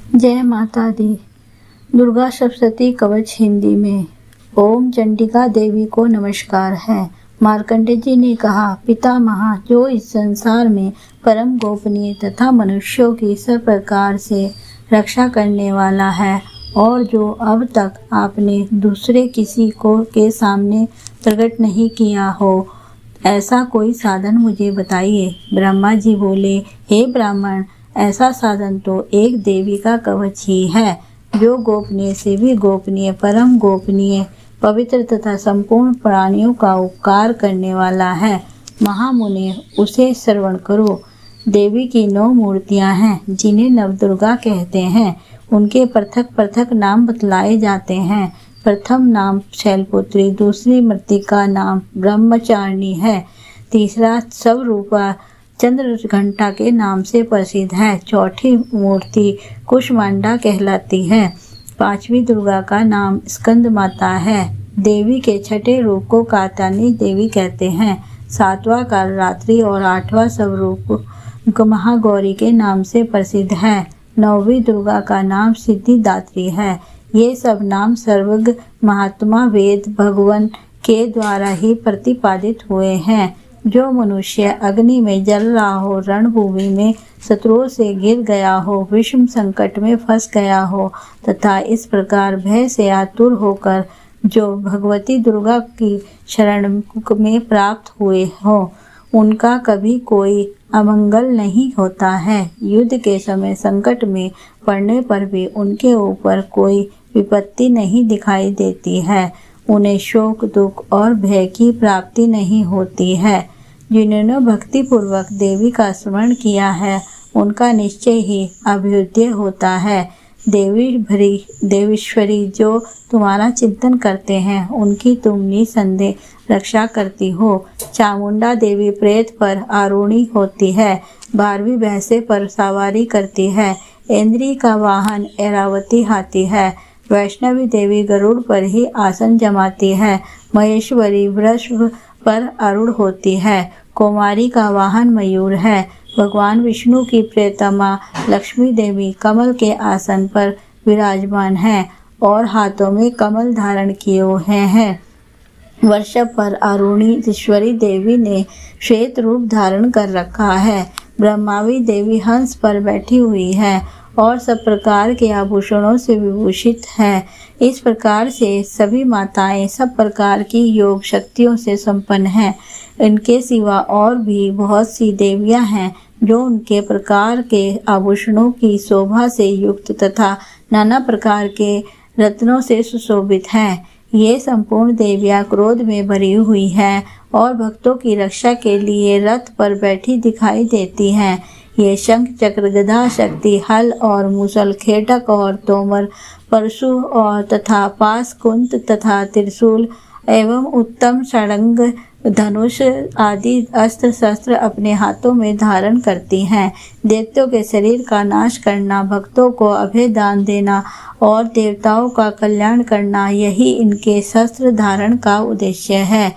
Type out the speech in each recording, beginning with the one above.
जय माता दी। दुर्गा सप्तशती कवच हिंदी में। ओम चंडिका देवी को नमस्कार है। मार्कंडेय जी ने कहा, पितामह जो इस संसार में परम गोपनीय तथा मनुष्यों की सब प्रकार से रक्षा करने वाला है और जो अब तक आपने दूसरे किसी को के सामने प्रकट नहीं किया हो, ऐसा कोई साधन मुझे बताइए। ब्रह्मा जी बोले, हे ब्राह्मण, ऐसा साधन तो एक देवी का कवच ही है, जो गोपनीय से भी गोपनीय, परम गोपनीय, पवित्र तथा संपूर्ण प्राणियों का उपकार करने वाला है। महामुने, उसे श्रवण करो। देवी की 9 मूर्तियां हैं, जिन्हें नवदुर्गा कहते हैं। उनके पृथक पृथक नाम बतलाए जाते हैं। प्रथम नाम शैलपुत्री, दूसरी मृत्तिका नाम ब्रह्मचारिणी है, तीसरा स्वरूपा चंद्रघंटा के नाम से प्रसिद्ध है, चौथी मूर्ति कुष्मांडा कहलाती है, पांचवी दुर्गा का नाम स्कंद माता है। देवी के छठे रूप को कात्यायनी देवी कहते हैं, सातवां कालरात्रि और आठवां स्वरूप महागौरी के नाम से प्रसिद्ध है। 9वीं दुर्गा का नाम सिद्धिदात्री है। ये सब नाम सर्वज्ञ महात्मा वेद भगवान के द्वारा ही प्रतिपादित हुए हैं। जो मनुष्य अग्नि में जल रहा हो, रणभूमि में शत्रुओं से गिर गया हो, विषम संकट में फंस गया हो तथा इस प्रकार भय से आतुर होकर जो भगवती दुर्गा की शरण में प्राप्त हुए हो, उनका कभी कोई अमंगल नहीं होता है। युद्ध के समय संकट में पड़ने पर भी उनके ऊपर कोई विपत्ति नहीं दिखाई देती है। उन्हें शोक, दुख और भय की प्राप्ति नहीं होती है। जिन्होंने भक्ति पूर्वक देवी का स्मरण किया है, उनका निश्चय ही अभ्युदय होता है। देवीश्वरी जो तुम्हारा चिंतन करते हैं, उनकी तुम निसंदेह रक्षा करती हो। चामुंडा देवी प्रेत पर आरूढ़ी होती है, 12वीं भैंसे पर सवारी करती है। इंद्री का वाहन ऐरावती हाथी है। वैष्णवी देवी गरुड़ पर ही आसन जमाती है। महेश्वरी वृषभ पर आरूढ़ होती है। कुमारी का वाहन मयूर है। भगवान विष्णु की प्रियतमा लक्ष्मी देवी कमल के आसन पर विराजमान है और हाथों में कमल धारण किए हुए हैं। वृषभ पर आरूढ़ी ईश्वरी देवी ने श्वेत रूप धारण कर रखा है। ब्रह्मावी देवी हंस पर बैठी हुई है और सब प्रकार के आभूषणों से विभूषित है। इस प्रकार से सभी माताएं सब प्रकार की योग शक्तियों से संपन्न हैं। इनके सिवा और भी बहुत सी देवियां हैं, जो उनके प्रकार के आभूषणों की शोभा से युक्त तथा नाना प्रकार के रत्नों से सुशोभित हैं। ये संपूर्ण देवियां क्रोध में भरी हुई हैं और भक्तों की रक्षा के लिए रथ पर बैठी दिखाई देती हैं। ये शंख, चक्र, गदा, शक्ति, हल और मूसल, खेटक और तोमर, परशु और तथा पास, कुंत तथा त्रिशूल एवं उत्तम षडंग, धनुष आदि अस्त्र शस्त्र अपने हाथों में धारण करती हैं। दैत्यों के शरीर का नाश करना, भक्तों को अभय दान देना और देवताओं का कल्याण करना, यही इनके शस्त्र धारण का उद्देश्य है।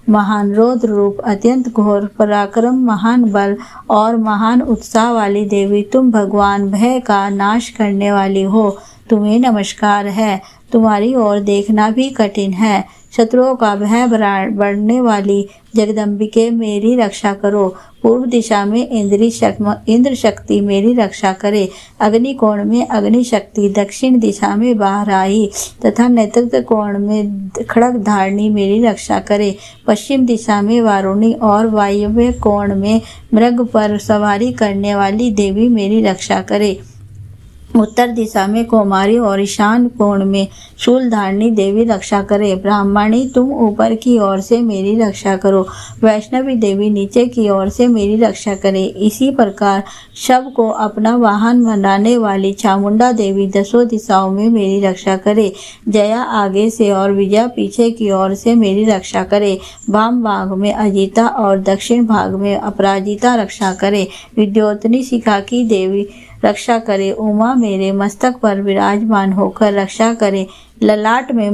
महान रौद्र रूप, अत्यंत घोर पराक्रम, महान बल और महान उत्साह वाली देवी, तुम भगवान भय का नाश करने वाली हो। तुम्हें नमस्कार है। तुम्हारी ओर देखना भी कठिन है। शत्रुओं का भय बढ़ने वाली जगदम्बिके, मेरी रक्षा करो। पूर्व दिशा में इंद्र शक्ति मेरी रक्षा करे। अग्नि कोण में अग्नि शक्ति दक्षिण दिशा में बाहर आई तथा नेतृत्व कोण में खड़ग धारणी मेरी रक्षा करे। पश्चिम दिशा में वारुणी और वायव्य कोण में मृग पर सवारी करने वाली देवी मेरी रक्षा करे। उत्तर दिशा में कौमारी और ईशान कोण में शूलधारणी देवी रक्षा करे। ब्राह्मणी, तुम ऊपर की ओर से मेरी रक्षा करो। वैष्णवी देवी नीचे की ओर से मेरी रक्षा करे। इसी प्रकार शव को अपना वाहन बनाने वाली चामुंडा देवी 10 दिशाओं में मेरी रक्षा करे। जया आगे से और विजया पीछे की ओर से मेरी रक्षा करे। वाम भाग में अजिता और दक्षिण भाग में अपराजिता रक्षा करे। विद्योतनी शिखा की देवी रक्षा करे। उमा मेरे मस्तक पर विराजमान होकर रक्षा करे। ललाट में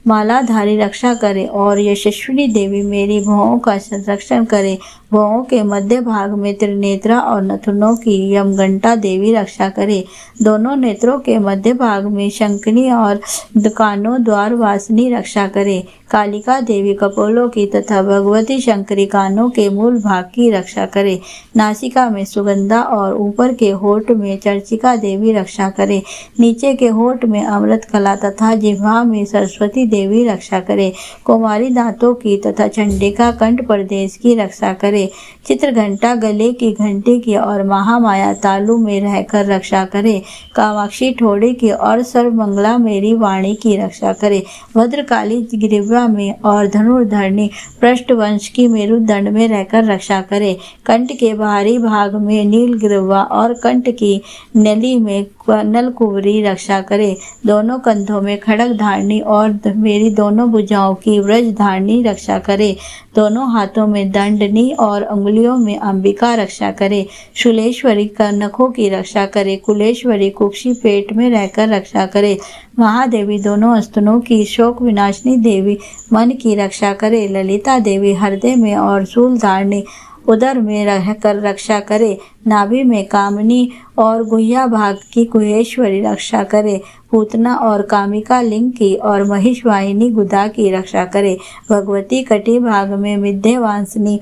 मालाधारी रक्षा करे। और यशस्विनी देवी मेरी भुवों का संरक्षण करे। भुवों के मध्य भाग में त्रिनेत्रा और नथुनों की यमघंटा देवी रक्षा करे। दोनों नेत्रों के मध्य भाग में शंखनी और कानों द्वार वासिनी रक्षा करे। कालिका देवी कपोलों की तथा भगवती शंकरी कानों के मूल भाग की रक्षा करे। नासिका में सुगंधा और ऊपर के होठ में चर्चिका देवी रक्षा करे। नीचे के होठ में अमृत कला तथा जिह्वा में सरस्वती देवी रक्षा करे। कुमारी दांतों की तथा चंडिका कंठ प्रदेश की रक्षा करे। चित्रघंटा गले की घंटी की और महामाया तालु में रहकर रक्षा करे। कामाक्षी ठोड़ी की और सर्वमंगला मेरी वाणी की रक्षा करे। भद्रकाली ग्रीवा में और धनुर्धरणी पृष्ठवंश की मेरुदंड में रहकर रक्षा करे। कंठ के बाहरी भाग में नील ग्रीवा और कंठ की नली में नलकुबरी रक्षा करे। दोनों कंधों में खड़ग धारणी और मेरी दोनों भुजाओं की व्रज धारणी रक्षा करे। दोनों हाथों में दंडनी और उंगलियों में अंबिका रक्षा करे। शूलेश्वरी का नखों की रक्षा करे। कुलेश्वरी कुक्षी पेट में रहकर रक्षा करे। महादेवी दोनों स्तनों की शोक विनाशिनी देवी मन की रक्षा करे। ललिता देवी हृदय में और शूलधारणी उदर में रहकर रक्षा करे। नाभि में कामनी और गुह्या भाग की कुहेश्वरी रक्षा करे। पूतना और कामिका लिंग की और महिषवाहिनी गुदा की रक्षा करे। भगवती कटी भाग में विद्यावांसिनी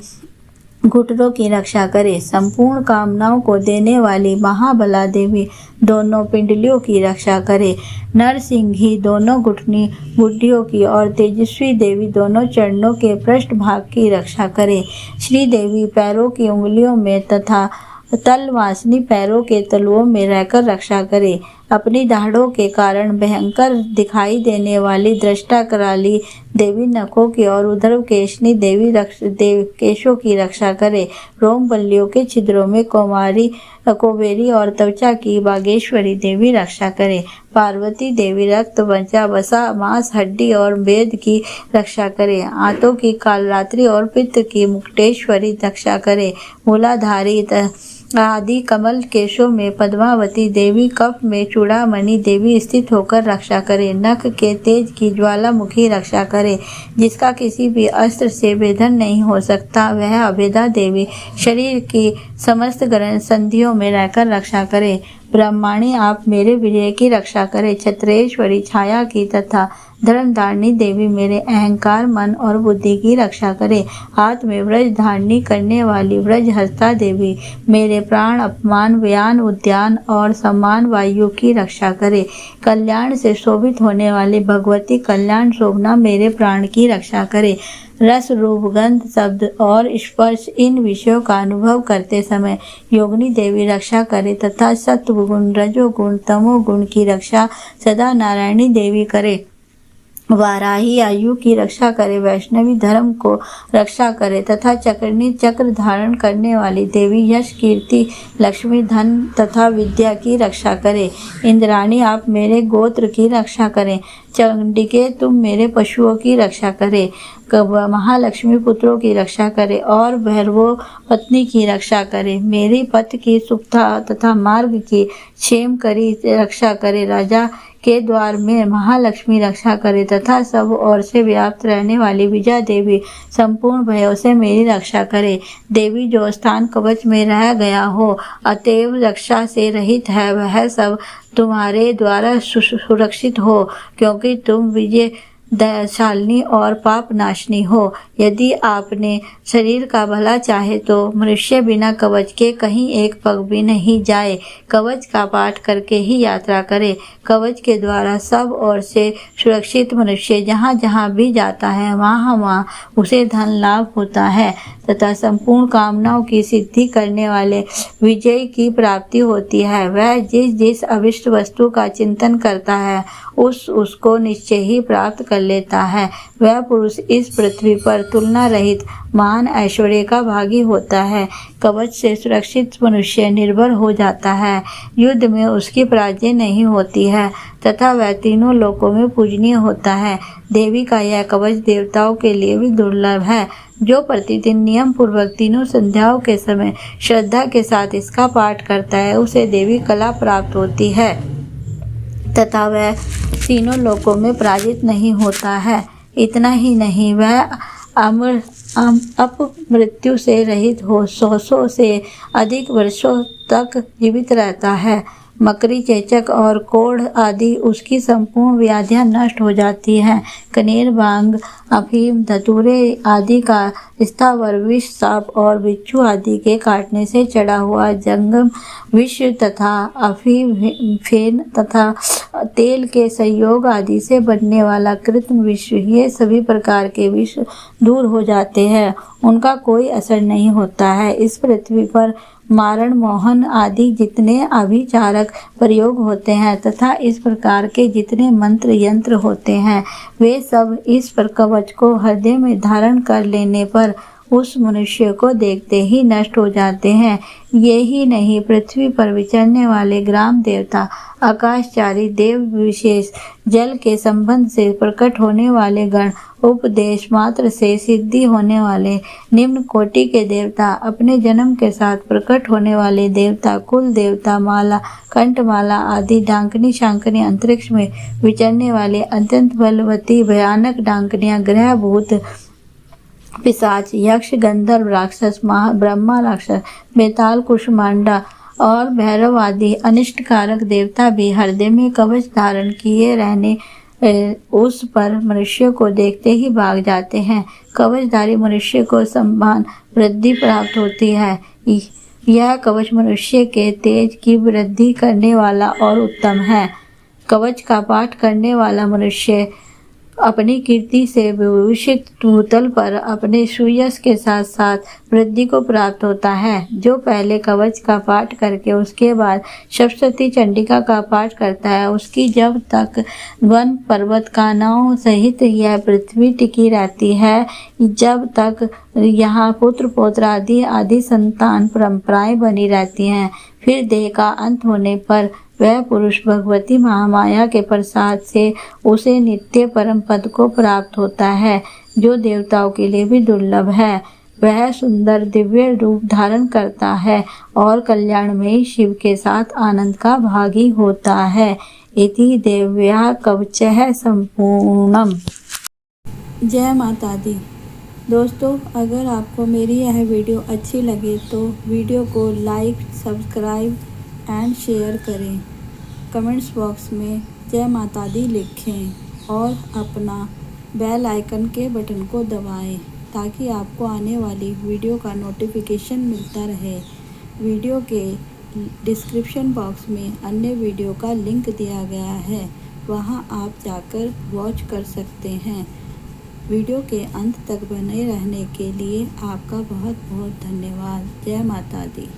घुटनों की रक्षा करे। संपूर्ण कामनाओं को देने वाली महाबला देवी दोनों पिंडलियों की रक्षा करे। नरसिंही दोनों घुटनी गुड्डियों की और तेजस्वी देवी दोनों चरणों के पृष्ठ भाग की रक्षा करे। श्री देवी पैरों की उंगलियों में तथा तलवासिनी पैरों के तलुओं में रहकर रक्षा करे। अपनी दाढ़ों के कारण भयंकर दिखाई देने वाली दृष्टा कराली देवी नखों की और उधर केशनी देवी केशों की रक्षा करे। रोम बल्लियों के छिद्रों में कोबेरी और त्वचा की बागेश्वरी देवी रक्षा करे। पार्वती देवी रक्त वंचा वसा मांस हड्डी और वेद की रक्षा करे। आंतों की कालरात्रि और पित्त की मुक्तेश्वरी रक्षा करे। मूलाधारी आदि कमल केशों में पद्मावती देवी कफ में चूड़ामणि देवी स्थित होकर रक्षा करे। नख के तेज की ज्वालामुखी रक्षा करे। जिसका किसी भी अस्त्र से भेदन नहीं हो सकता वह अभेदा देवी शरीर की समस्त ग्रंथ संधियों में रहकर रक्षा करे। ब्रह्माणी आप मेरे विजय की रक्षा करे। छत्रेश्वरी छाया की तथा धर्मधारिणी देवी मेरे अहंकार मन और बुद्धि की रक्षा करे। हाथ में व्रज धारणी करने वाली व्रज हस्ता देवी मेरे प्राण अपमान व्यान उद्यान और सम्मान वायु की रक्षा करे। कल्याण से शोभित होने वाली भगवती कल्याण शोभना मेरे प्राण की रक्षा करे। रस रूप गंध शब्द और स्पर्श इन विषयों का अनुभव करते समय योगिनी देवी रक्षा करे तथा सत्व गुण रजोगुण तमोगुण की रक्षा सदा नारायणी देवी करे। वाराही आयु की रक्षा करे। वैष्णवी धर्म को रक्षा करे तथा चक्रनी चक्र धारण करने वाली देवी यश कीर्ति लक्ष्मी धन तथा विद्या की रक्षा करे। इंद्राणी आप मेरे गोत्र की रक्षा करें। चंडिके तुम मेरे पशुओं की रक्षा करे। महालक्ष्मी पुत्रों की रक्षा करे और भैरवों पत्नी की रक्षा करे। मेरी पथ की सुखता तथा मार्ग की क्षेम करी रक्षा करे। राजा के द्वार में महालक्ष्मी रक्षा करे तथा सब ओर से व्याप्त रहने वाली विजया देवी संपूर्ण भयों से मेरी रक्षा करे। देवी जो स्थान कवच में रह गया हो अतएव रक्षा से रहित है वह सब तुम्हारे द्वारा सुरक्षित हो क्योंकि तुम विजय दयाशालिनी और पाप नाशनी हो। यदि आपने शरीर का भला चाहे तो मनुष्य बिना कवच के कहीं एक पग भी नहीं जाए। कवच का पाठ करके ही यात्रा करे। कवच के द्वारा सब ओर से सुरक्षित मनुष्य जहाँ जहाँ भी जाता है वहाँ उसे धन लाभ होता है तथा संपूर्ण कामनाओं की सिद्धि करने वाले विजय की प्राप्ति होती है। वह जिस जिस अभिष्ट वस्तु का चिंतन करता है उसको निश्चय ही प्राप्त कर लेता है। वह पुरुष इस पृथ्वी पर तुलना रहित महान ऐश्वर्य का भागी होता है। कवच से सुरक्षित मनुष्य निर्भर हो जाता है। युद्ध में उसकी पराजय नहीं होती है तथा वह तीनों लोकों में पूजनीय होता है। देवी का यह कवच देवताओं के लिए भी दुर्लभ है। जो प्रतिदिन नियम पूर्वक तीनों संध्याओं के समय श्रद्धा के साथ इसका पाठ करता है उसे देवी कला प्राप्त होती है तथा वह तीनों लोकों में पराजित नहीं होता है। इतना ही नहीं, वह अपमृत्यु से रहित हो 100 से अधिक वर्षों तक जीवित रहता है। मकड़ी, चेचक और कोढ़ आदि उसकी संपूर्ण व्याधियां नष्ट हो जाती हैं। कनेर, भांग, अफीम, धतूरे आदि का स्थावर विष, सांप और बिच्छू आदि के काटने से चढ़ा हुआ जंगम विष तथा अफीम, फेन तथा तेल के संयोग आदि से बनने वाला कृत्रिम विष, ये सभी प्रकार के विष दूर हो जाते हैं, उनका कोई असर नहीं होता है। इस पृथ्वी पर मारण, मोहन आदि जितने अभिचारक प्रयोग होते हैं तथा इस प्रकार के जितने मंत्र यंत्र होते हैं, वे सब इस पर कवच को हृदय में धारण कर लेने पर उस मनुष्य को देखते ही नष्ट हो जाते हैं। ये ही नहीं, पृथ्वी पर विचरने वाले ग्राम देवता, आकाशचारी देव विशेष, जल के संबंध से प्रकट होने वाले गण, उपदेश मात्र से सिद्धि होने वाले निम्न कोटि के देवता, अपने जन्म के साथ प्रकट होने वाले देवता, कुल देवता, माला, कंठमाला आदि डांकनी शांकनी, अंतरिक्ष में विचरने वाले अत्यंत बलवती भयानक डांकनियां, ग्रह, भूत, पिशाच, यक्ष, गंधर्व, राक्षस, ब्रह्मा राक्षस, बेताल, कुष्मांडा और भैरव आदि अनिष्टकारक देवता भी हृदय में कवच धारण किए रहने उस पर मनुष्य को देखते ही भाग जाते हैं। कवचधारी मनुष्य को सम्मान वृद्धि प्राप्त होती है। यह कवच मनुष्य के तेज की वृद्धि करने वाला और उत्तम है। कवच का पाठ करने वाला मनुष्य अपनी कीर्ति से विभूषित भूतल पर अपने सुयश के साथ साथ वृद्धि को प्राप्त होता है। जो पहले कवच का पाठ करके उसके बाद सप्तशती चंडिका का पाठ करता है, उसकी जब तक वन पर्वत कानों सहित यह पृथ्वी टिकी रहती है, जब तक यहाँ पुत्र पौत्र आदि संतान परंपराएं बनी रहती हैं, फिर देह का अंत होने पर वह पुरुष भगवती महामाया के प्रसाद से उसे नित्य परम पद को प्राप्त होता है, जो देवताओं के लिए भी दुर्लभ है। वह सुंदर दिव्य रूप धारण करता है और कल्याणमयी शिव के साथ आनंद का भागी होता है। इति देव्या कवचः संपूर्णम। जय माता दी। दोस्तों, अगर आपको मेरी यह वीडियो अच्छी लगे तो वीडियो को लाइक, सब्सक्राइब एंड शेयर करें। कमेंट्स बॉक्स में जय माता दी लिखें और अपना बेल आइकन के बटन को दबाएं ताकि आपको आने वाली वीडियो का नोटिफिकेशन मिलता रहे। वीडियो के डिस्क्रिप्शन बॉक्स में अन्य वीडियो का लिंक दिया गया है, वहां आप जाकर वॉच कर सकते हैं। वीडियो के अंत तक बने रहने के लिए आपका बहुत बहुत धन्यवाद। जय माता दी।